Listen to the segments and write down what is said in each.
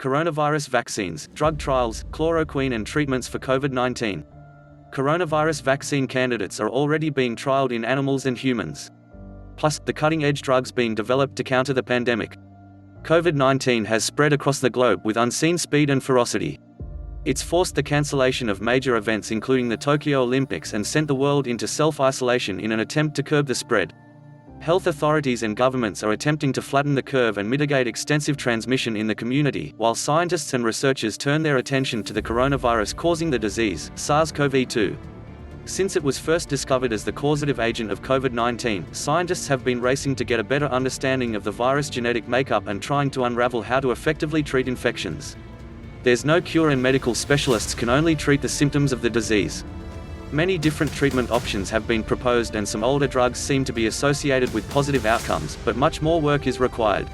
Coronavirus vaccines, drug trials, chloroquine and treatments for COVID-19. Coronavirus vaccine candidates are already being trialed in animals and humans. Plus, the cutting-edge drugs being developed to counter the pandemic. COVID-19 has spread across the globe with unseen speed and ferocity. It's forced the cancellation of major events including the Tokyo Olympics and sent the world into self-isolation in an attempt to curb the spread. Health authorities and governments are attempting to flatten the curve and mitigate extensive transmission in the community, while scientists and researchers turn their attention to the coronavirus causing the disease, SARS-CoV-2. Since it was first discovered as the causative agent of COVID-19, scientists have been racing to get a better understanding of the virus' genetic makeup and trying to unravel how to effectively treat infections. There's no cure and medical specialists can only treat the symptoms of the disease. Many different treatment options have been proposed and some older drugs seem to be associated with positive outcomes, but much more work is required.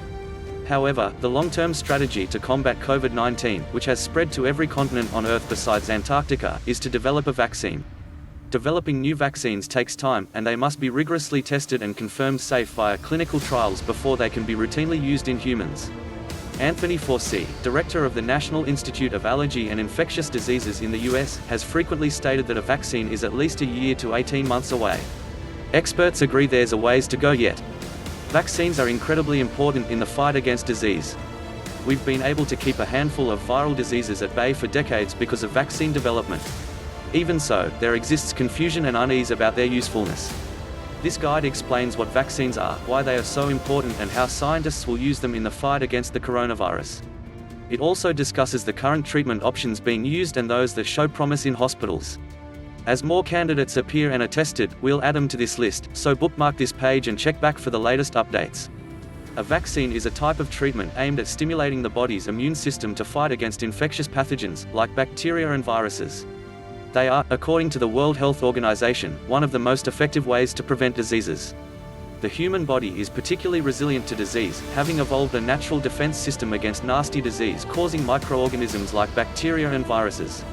However, the long-term strategy to combat COVID-19, which has spread to every continent on Earth besides Antarctica, is to develop a vaccine. Developing new vaccines takes time, and they must be rigorously tested and confirmed safe via clinical trials before they can be routinely used in humans. Anthony Fauci, director of the National Institute of Allergy and Infectious Diseases in the US, has frequently stated that a vaccine is at least a year to 18 months away. Experts agree there's a ways to go yet. Vaccines are incredibly important in the fight against disease. We've been able to keep a handful of viral diseases at bay for decades because of vaccine development. Even so, there exists confusion and unease about their usefulness. This guide explains what vaccines are, why they are so important, and how scientists will use them in the fight against the coronavirus. It also discusses the current treatment options being used and those that show promise in hospitals. As more candidates appear and are tested, we'll add them to this list, so bookmark this page and check back for the latest updates. A vaccine is a type of treatment aimed at stimulating the body's immune system to fight against infectious pathogens, like bacteria and viruses. They are, according to the World Health Organization, one of the most effective ways to prevent diseases. The human body is particularly resilient to disease, having evolved a natural defense system against nasty disease causing microorganisms like bacteria and viruses.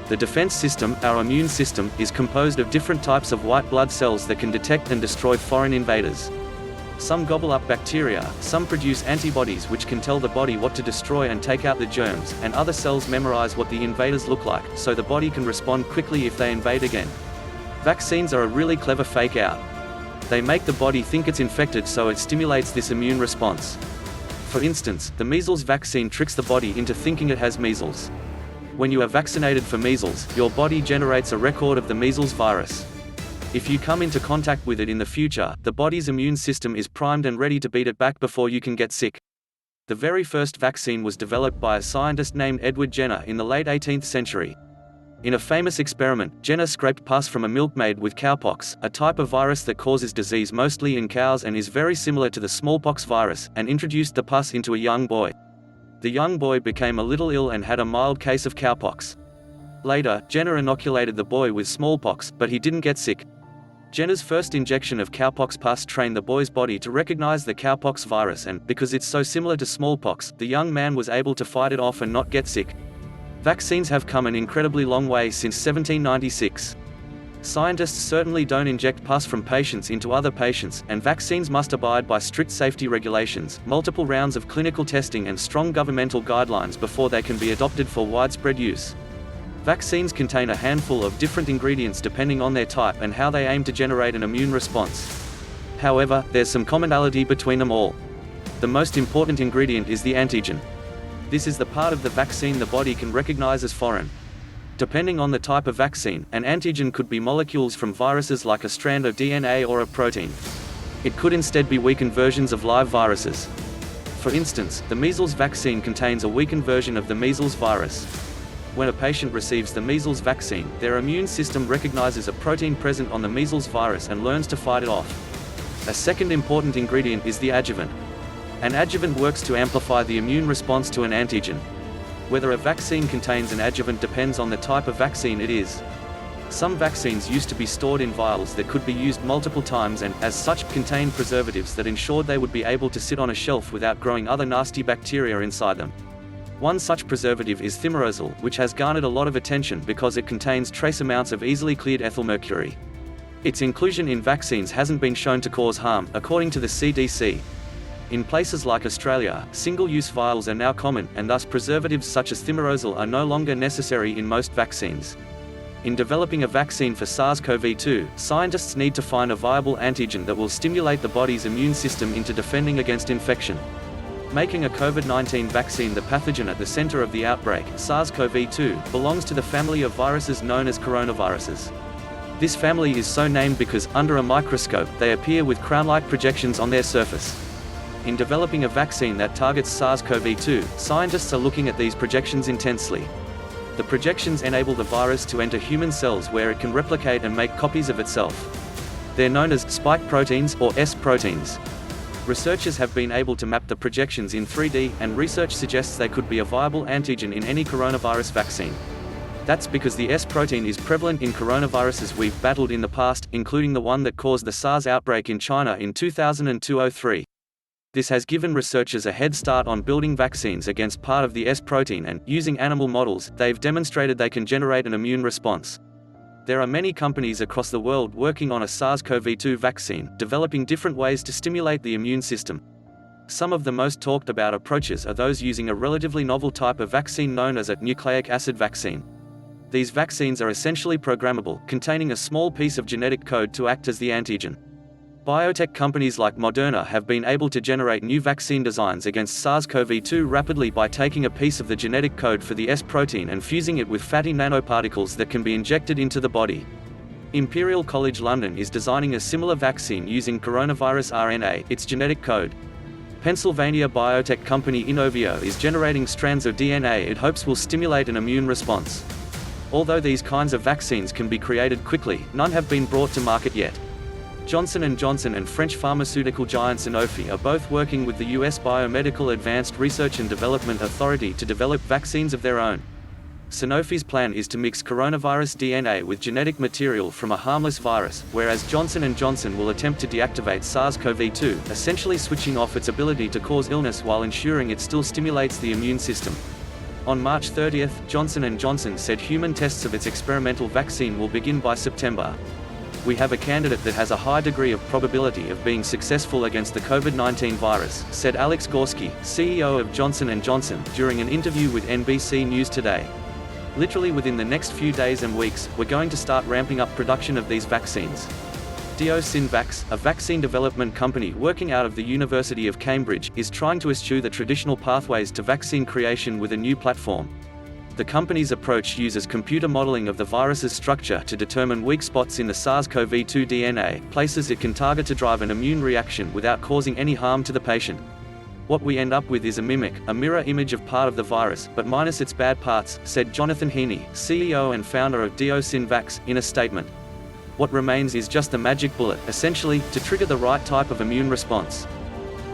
The defense system, our immune system, is composed of different types of white blood cells that can detect and destroy foreign invaders. Some gobble up bacteria, some produce antibodies which can tell the body what to destroy and take out the germs, and other cells memorize what the invaders look like, so the body can respond quickly if they invade again. Vaccines are a really clever fake out. They make the body think it's infected, so it stimulates this immune response. For instance, the measles vaccine tricks the body into thinking it has measles. When you are vaccinated for measles, your body generates a record of the measles virus. If you come into contact with it in the future, the body's immune system is primed and ready to beat it back before you can get sick. The very first vaccine was developed by a scientist named Edward Jenner in the late 18th century. In a famous experiment, Jenner scraped pus from a milkmaid with cowpox, a type of virus that causes disease mostly in cows and is very similar to the smallpox virus, and introduced the pus into a young boy. The young boy became a little ill and had a mild case of cowpox. Later, Jenner inoculated the boy with smallpox, but he didn't get sick. Jenner's first injection of cowpox pus trained the boy's body to recognize the cowpox virus, and, because it's so similar to smallpox, the young man was able to fight it off and not get sick. Vaccines have come an incredibly long way since 1796. Scientists certainly don't inject pus from patients into other patients, and vaccines must abide by strict safety regulations, multiple rounds of clinical testing and strong governmental guidelines before they can be adopted for widespread use. Vaccines contain a handful of different ingredients depending on their type and how they aim to generate an immune response. However, there's some commonality between them all. The most important ingredient is the antigen. This is the part of the vaccine the body can recognize as foreign. Depending on the type of vaccine, an antigen could be molecules from viruses like a strand of DNA or a protein. It could instead be weakened versions of live viruses. For instance, the measles vaccine contains a weakened version of the measles virus. When a patient receives the measles vaccine, their immune system recognizes a protein present on the measles virus and learns to fight it off. A second important ingredient is the adjuvant. An adjuvant works to amplify the immune response to an antigen. Whether a vaccine contains an adjuvant depends on the type of vaccine it is. Some vaccines used to be stored in vials that could be used multiple times and, as such, contained preservatives that ensured they would be able to sit on a shelf without growing other nasty bacteria inside them. One such preservative is thimerosal, which has garnered a lot of attention because it contains trace amounts of easily cleared ethylmercury. Its inclusion in vaccines hasn't been shown to cause harm, according to the CDC. In places like Australia, single-use vials are now common, and thus preservatives such as thimerosal are no longer necessary in most vaccines. In developing a vaccine for SARS-CoV-2, scientists need to find a viable antigen that will stimulate the body's immune system into defending against infection. Making a COVID-19 vaccine the pathogen at the center of the outbreak, SARS-CoV-2, belongs to the family of viruses known as coronaviruses. This family is so named because, under a microscope, they appear with crown-like projections on their surface. In developing a vaccine that targets SARS-CoV-2, scientists are looking at these projections intensely. The projections enable the virus to enter human cells where it can replicate and make copies of itself. They're known as spike proteins, or S proteins. Researchers have been able to map the projections in 3D, and research suggests they could be a viable antigen in any coronavirus vaccine. That's because the S protein is prevalent in coronaviruses we've battled in the past, including the one that caused the SARS outbreak in China in 2002-03. This has given researchers a head start on building vaccines against part of the S protein, and, using animal models, they've demonstrated they can generate an immune response. There are many companies across the world working on a SARS-CoV-2 vaccine, developing different ways to stimulate the immune system. Some of the most talked about approaches are those using a relatively novel type of vaccine known as a nucleic acid vaccine. These vaccines are essentially programmable, containing a small piece of genetic code to act as the antigen. Biotech companies like Moderna have been able to generate new vaccine designs against SARS-CoV-2 rapidly by taking a piece of the genetic code for the S protein and fusing it with fatty nanoparticles that can be injected into the body. Imperial College London is designing a similar vaccine using coronavirus RNA, its genetic code. Pennsylvania biotech company Inovio is generating strands of DNA it hopes will stimulate an immune response. Although these kinds of vaccines can be created quickly, none have been brought to market yet. Johnson & Johnson and French pharmaceutical giant Sanofi are both working with the US Biomedical Advanced Research and Development Authority to develop vaccines of their own. Sanofi's plan is to mix coronavirus DNA with genetic material from a harmless virus, whereas Johnson & Johnson will attempt to deactivate SARS-CoV-2, essentially switching off its ability to cause illness while ensuring it still stimulates the immune system. On March 30, Johnson & Johnson said human tests of its experimental vaccine will begin by September. "We have a candidate that has a high degree of probability of being successful against the COVID-19 virus," said Alex Gorsky, CEO of Johnson & Johnson, during an interview with NBC News Today. "Literally within the next few days and weeks, we're going to start ramping up production of these vaccines." DioSynVax, a vaccine development company working out of the University of Cambridge, is trying to eschew the traditional pathways to vaccine creation with a new platform. The company's approach uses computer modeling of the virus's structure to determine weak spots in the SARS-CoV-2 DNA, places it can target to drive an immune reaction without causing any harm to the patient. "What we end up with is a mimic, a mirror image of part of the virus, but minus its bad parts," said Jonathan Heaney, CEO and founder of DioSynVax, in a statement. "What remains is just the magic bullet, essentially, to trigger the right type of immune response."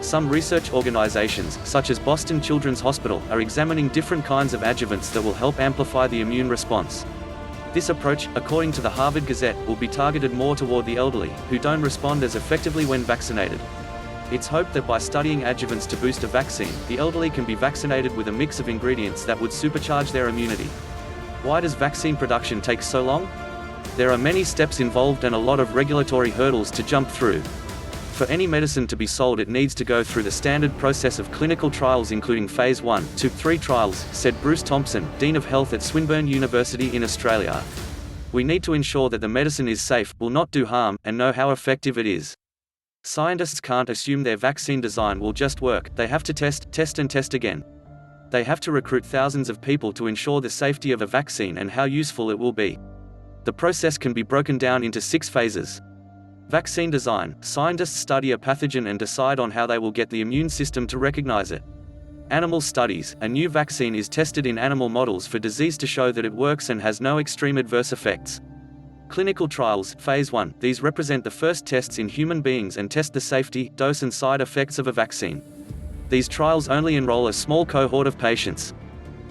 Some research organizations, such as Boston Children's Hospital, are examining different kinds of adjuvants that will help amplify the immune response. This approach, according to the Harvard Gazette, will be targeted more toward the elderly, who don't respond as effectively when vaccinated. It's hoped that by studying adjuvants to boost a vaccine, the elderly can be vaccinated with a mix of ingredients that would supercharge their immunity. Why does vaccine production take so long? There are many steps involved and a lot of regulatory hurdles to jump through. For any medicine to be sold, it needs to go through the standard process of clinical trials, including phase 1, 2, 3 trials, said Bruce Thompson, Dean of Health at Swinburne University in Australia. "We need to ensure that the medicine is safe, will not do harm, and know how effective it is. Scientists can't assume their vaccine design will just work, they have to test and test again. They have to recruit thousands of people to ensure the safety of a vaccine and how useful it will be. The process can be broken down into 6 phases. Vaccine design: scientists study a pathogen and decide on how they will get the immune system to recognize it. Animal studies: a new vaccine is tested in animal models for disease to show that it works and has no extreme adverse effects. Clinical trials, phase 1, these represent the first tests in human beings and test the safety, dose and side effects of a vaccine. These trials only enroll a small cohort of patients.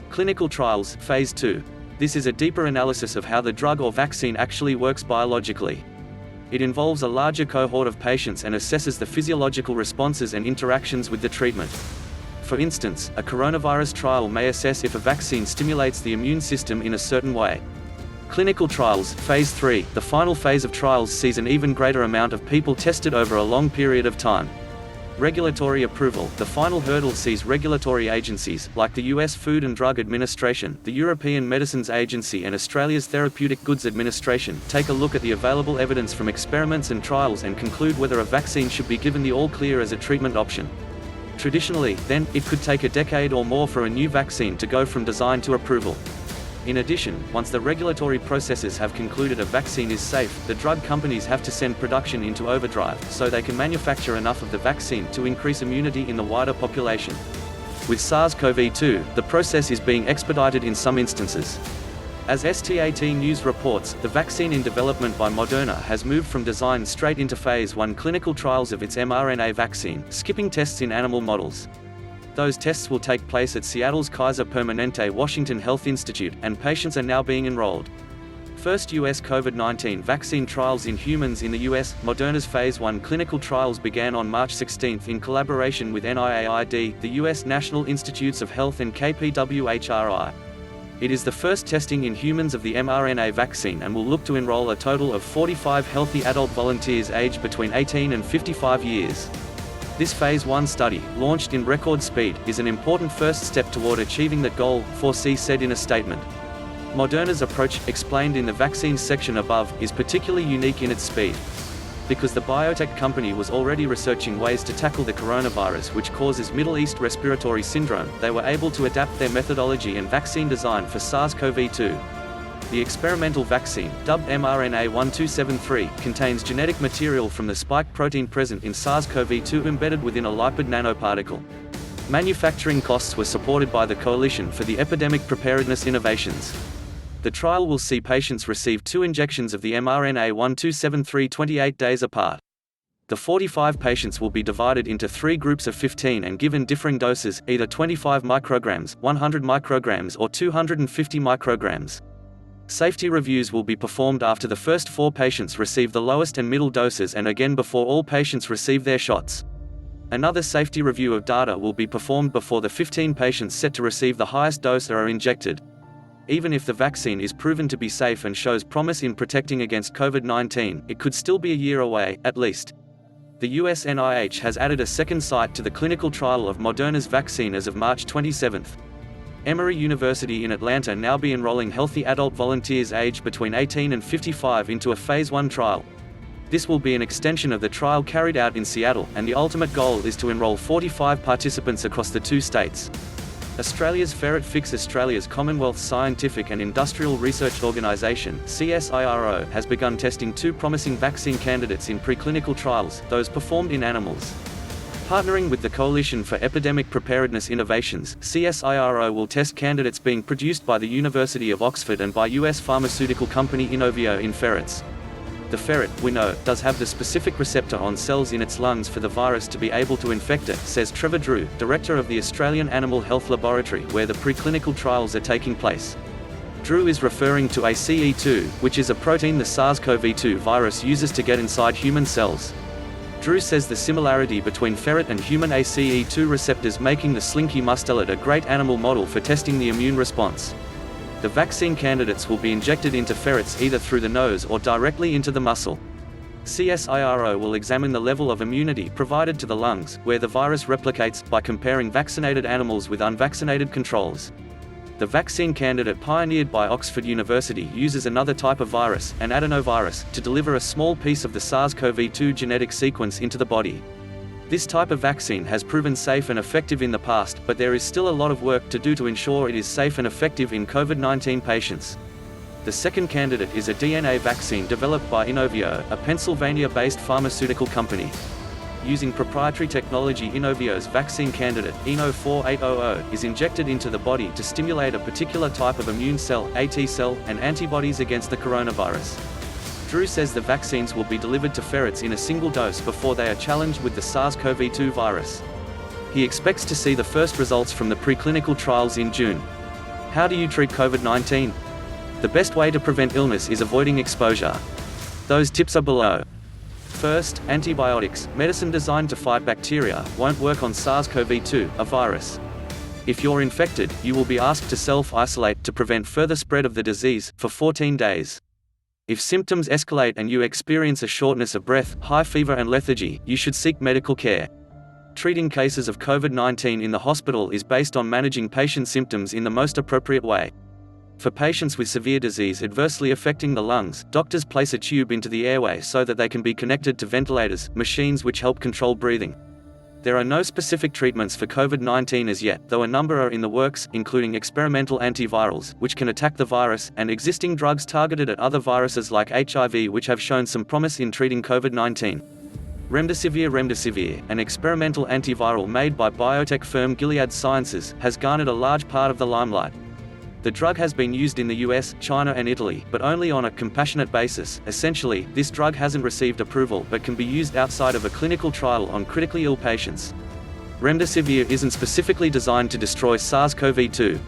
Clinical trials, phase 2. This is a deeper analysis of how the drug or vaccine actually works biologically. It involves a larger cohort of patients and assesses the physiological responses and interactions with the treatment. For instance, a coronavirus trial may assess if a vaccine stimulates the immune system in a certain way. Clinical trials, phase 3, the final phase of trials sees an even greater amount of people tested over a long period of time. Regulatory approval. The final hurdle sees regulatory agencies, like the US Food and Drug Administration, the European Medicines Agency and Australia's Therapeutic Goods Administration, take a look at the available evidence from experiments and trials and conclude whether a vaccine should be given the all-clear as a treatment option. Traditionally, then, it could take a decade or more for a new vaccine to go from design to approval. In addition, once the regulatory processes have concluded a vaccine is safe, the drug companies have to send production into overdrive, so they can manufacture enough of the vaccine to increase immunity in the wider population. With SARS-CoV-2, the process is being expedited in some instances. As STAT News reports, the vaccine in development by Moderna has moved from design straight into phase 1 clinical trials of its mRNA vaccine, skipping tests in animal models. Those tests will take place at Seattle's Kaiser Permanente Washington Health Institute, and patients are now being enrolled. First U.S. COVID-19 vaccine trials in humans. In the U.S., Moderna's Phase 1 clinical trials began on March 16 in collaboration with NIAID, the U.S. National Institutes of Health and KPWHRI. It is the first testing in humans of the mRNA vaccine and will look to enroll a total of 45 healthy adult volunteers aged between 18 and 55 years. This Phase 1 study, launched in record speed, is an important first step toward achieving that goal, 4C said in a statement. Moderna's approach, explained in the vaccines section above, is particularly unique in its speed. Because the biotech company was already researching ways to tackle the coronavirus which causes Middle East Respiratory Syndrome, they were able to adapt their methodology and vaccine design for SARS-CoV-2. The experimental vaccine, dubbed mRNA-1273, contains genetic material from the spike protein present in SARS-CoV-2 embedded within a lipid nanoparticle. Manufacturing costs were supported by the Coalition for the Epidemic Preparedness Innovations. The trial will see patients receive 2 injections of the mRNA-1273 28 days apart. The 45 patients will be divided into 3 groups of 15 and given differing doses, either 25 micrograms, 100 micrograms or 250 micrograms. Safety reviews will be performed after the first 4 patients receive the lowest and middle doses and again before all patients receive their shots. Another safety review of data will be performed before the 15 patients set to receive the highest dose are injected. Even if the vaccine is proven to be safe and shows promise in protecting against COVID-19, it could still be a year away, at least. The US NIH has added a second site to the clinical trial of Moderna's vaccine as of March 27. Emory University in Atlanta now be enrolling healthy adult volunteers aged between 18 and 55 into a Phase 1 trial. This will be an extension of the trial carried out in Seattle, and the ultimate goal is to enroll 45 participants across the 2 states. Australia's Ferret Fix, Australia's Commonwealth Scientific and Industrial Research Organisation (CSIRO), has begun testing 2 promising vaccine candidates in preclinical trials, those performed in animals. Partnering with the Coalition for Epidemic Preparedness Innovations, CSIRO will test candidates being produced by the University of Oxford and by US pharmaceutical company Inovio in ferrets. The ferret, we know, does have the specific receptor on cells in its lungs for the virus to be able to infect it, says Trevor Drew, director of the Australian Animal Health Laboratory where the preclinical trials are taking place. Drew is referring to ACE2, which is a protein the SARS-CoV-2 virus uses to get inside human cells. Drew says the similarity between ferret and human ACE2 receptors making the slinky mustelet a great animal model for testing the immune response. The vaccine candidates will be injected into ferrets either through the nose or directly into the muscle. CSIRO will examine the level of immunity provided to the lungs, where the virus replicates, by comparing vaccinated animals with unvaccinated controls. The vaccine candidate pioneered by Oxford University uses another type of virus, an adenovirus, to deliver a small piece of the SARS-CoV-2 genetic sequence into the body. This type of vaccine has proven safe and effective in the past, but there is still a lot of work to do to ensure it is safe and effective in COVID-19 patients. The second candidate is a DNA vaccine developed by Inovio, a Pennsylvania-based pharmaceutical company. Using proprietary technology, Inovio's vaccine candidate, INO-4800, is injected into the body to stimulate a particular type of immune cell, a T cell, and antibodies against the coronavirus. Drew says the vaccines will be delivered to ferrets in a single dose before they are challenged with the SARS-CoV-2 virus. He expects to see the first results from the preclinical trials in June. How do you treat COVID-19? The best way to prevent illness is avoiding exposure. Those tips are below. First, antibiotics, medicine designed to fight bacteria, won't work on SARS-CoV-2, a virus. If you're infected, you will be asked to self-isolate to prevent further spread of the disease, for 14 days. If symptoms escalate and you experience a shortness of breath, high fever and lethargy, you should seek medical care. treating cases of COVID-19 in the hospital is based on managing patient symptoms in the most appropriate way. For patients with severe disease adversely affecting the lungs, doctors place a tube into the airway so that they can be connected to ventilators, machines which help control breathing. There are no specific treatments for COVID-19 as yet, though a number are in the works, including experimental antivirals, which can attack the virus, and existing drugs targeted at other viruses like HIV which have shown some promise in treating COVID-19. Remdesivir, an experimental antiviral made by biotech firm Gilead Sciences, has garnered a large part of the limelight. The drug has been used in the US, China and Italy, but only on a compassionate basis. Essentially, this drug hasn't received approval but can be used outside of a clinical trial on critically ill patients. Remdesivir isn't specifically designed to destroy SARS-CoV-2.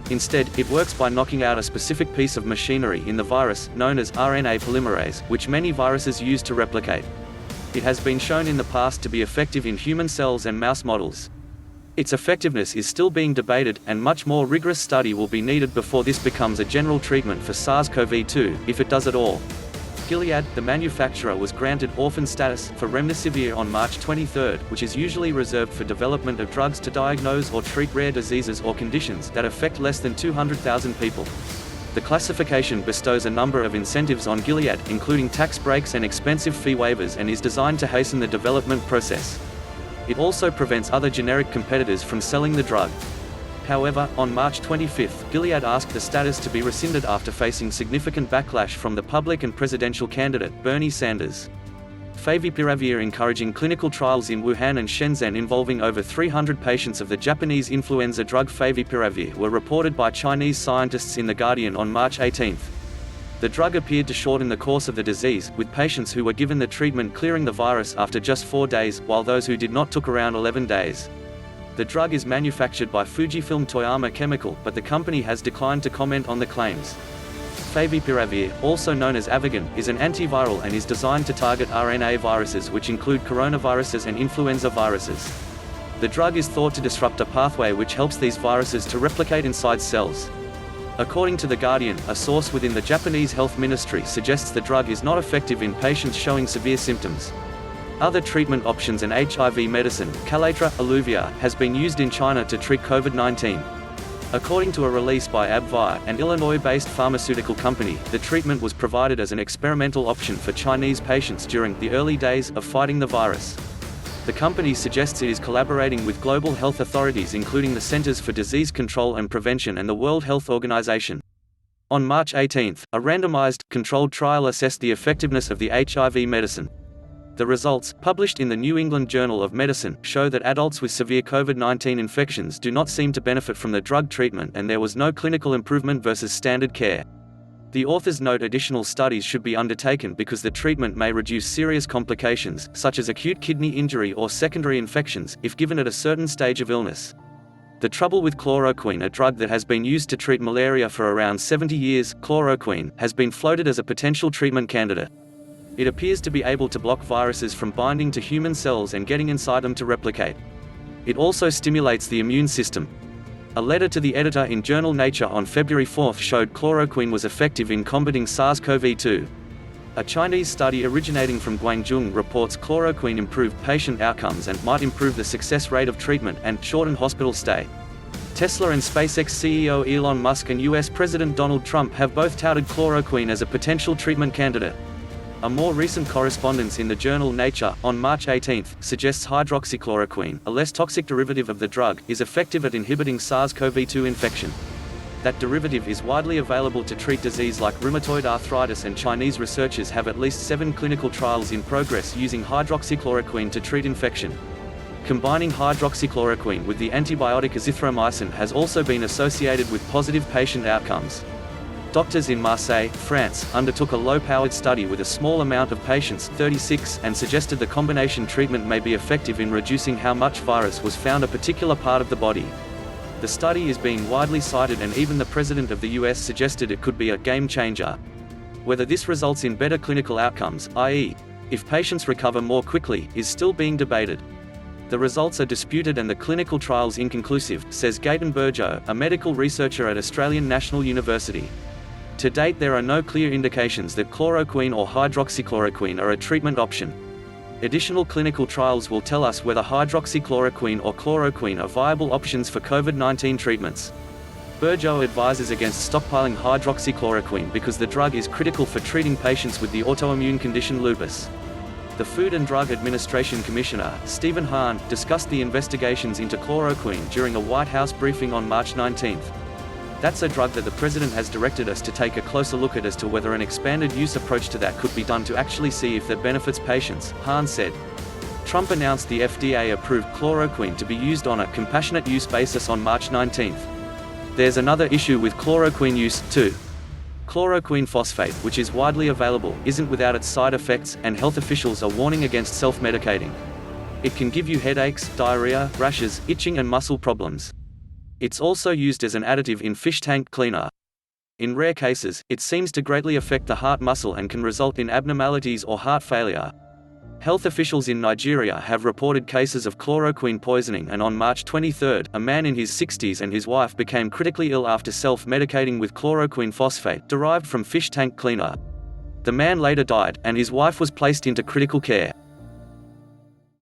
Instead, it works by knocking out a specific piece of machinery in the virus, known as RNA polymerase, which many viruses use to replicate. It has been shown in the past to be effective in human cells and mouse models. Its effectiveness is still being debated, and much more rigorous study will be needed before this becomes a general treatment for SARS-CoV-2, if it does at all. Gilead, the manufacturer, was granted orphan status for remdesivir on March 23, which is usually reserved for development of drugs to diagnose or treat rare diseases or conditions that affect less than 200,000 people. The classification bestows a number of incentives on Gilead, including tax breaks and expensive fee waivers, and is designed to hasten the development process. It also prevents other generic competitors from selling the drug. However, on March 25, Gilead asked the status to be rescinded after facing significant backlash from the public and presidential candidate, Bernie Sanders. Favipiravir encouraging clinical trials in Wuhan and Shenzhen involving over 300 patients of the Japanese influenza drug Favipiravir were reported by Chinese scientists in The Guardian on March 18. The drug appeared to shorten the course of the disease, with patients who were given the treatment clearing the virus after just 4 days, while those who did not took around 11 days. The drug is manufactured by Fujifilm Toyama Chemical, but the company has declined to comment on the claims. Favipiravir, also known as Avigan, is an antiviral and is designed to target RNA viruses which include coronaviruses and influenza viruses. The drug is thought to disrupt a pathway which helps these viruses to replicate inside cells. According to The Guardian, a source within the Japanese Health Ministry suggests the drug is not effective in patients showing severe symptoms. Other treatment options and HIV medicine, Calatra, Illuvia, has been used in China to treat COVID-19. According to a release by AbbVie, an Illinois-based pharmaceutical company, the treatment was provided as an experimental option for Chinese patients during the early days of fighting the virus. The company suggests it is collaborating with global health authorities including the Centers for Disease Control and Prevention and the World Health Organization. On March 18, a randomized, controlled trial assessed the effectiveness of the HIV medicine. The results, published in the New England Journal of Medicine, show that adults with severe COVID-19 infections do not seem to benefit from the drug treatment and there was no clinical improvement versus standard care. The authors note additional studies should be undertaken because the treatment may reduce serious complications, such as acute kidney injury or secondary infections, if given at a certain stage of illness. The trouble with chloroquine, a drug that has been used to treat malaria for around 70 years, chloroquine, has been floated as a potential treatment candidate. It appears to be able to block viruses from binding to human cells and getting inside them to replicate. It also stimulates the immune system. A letter to the editor in journal Nature on February 4 showed chloroquine was effective in combating SARS-CoV-2. A Chinese study originating from Guangzhou reports chloroquine improved patient outcomes and might improve the success rate of treatment and shorten hospital stay. Tesla and SpaceX CEO Elon Musk and US President Donald Trump have both touted chloroquine as a potential treatment candidate. A more recent correspondence in the journal Nature, on March 18, suggests hydroxychloroquine, a less toxic derivative of the drug, is effective at inhibiting SARS-CoV-2 infection. That derivative is widely available to treat disease like rheumatoid arthritis, and Chinese researchers have at least 7 clinical trials in progress using hydroxychloroquine to treat infection. Combining hydroxychloroquine with the antibiotic azithromycin has also been associated with positive patient outcomes. Doctors in Marseille, France, undertook a low-powered study with a small amount of patients, 36, and suggested the combination treatment may be effective in reducing how much virus was found a particular part of the body. The study is being widely cited and even the President of the US suggested it could be a game changer. Whether this results in better clinical outcomes, i.e., if patients recover more quickly, is still being debated. The results are disputed and the clinical trials inconclusive, says Gaten Burjo, a medical researcher at Australian National University. To date there are no clear indications that chloroquine or hydroxychloroquine are a treatment option. Additional clinical trials will tell us whether hydroxychloroquine or chloroquine are viable options for COVID-19 treatments. Burjo advises against stockpiling hydroxychloroquine because the drug is critical for treating patients with the autoimmune condition lupus. The Food and Drug Administration Commissioner, Stephen Hahn, discussed the investigations into chloroquine during a White House briefing on March 19. That's a drug that the President has directed us to take a closer look at as to whether an expanded use approach to that could be done to actually see if that benefits patients, Hahn said. Trump announced the FDA approved chloroquine to be used on a compassionate use basis on March 19. There's another issue with chloroquine use, too. Chloroquine phosphate, which is widely available, isn't without its side effects, and health officials are warning against self-medicating. It can give you headaches, diarrhea, rashes, itching and muscle problems. It's also used as an additive in fish tank cleaner. In rare cases, it seems to greatly affect the heart muscle and can result in abnormalities or heart failure. Health officials in Nigeria have reported cases of chloroquine poisoning, and on March 23, a man in his 60s and his wife became critically ill after self-medicating with chloroquine phosphate derived from fish tank cleaner. The man later died, and his wife was placed into critical care.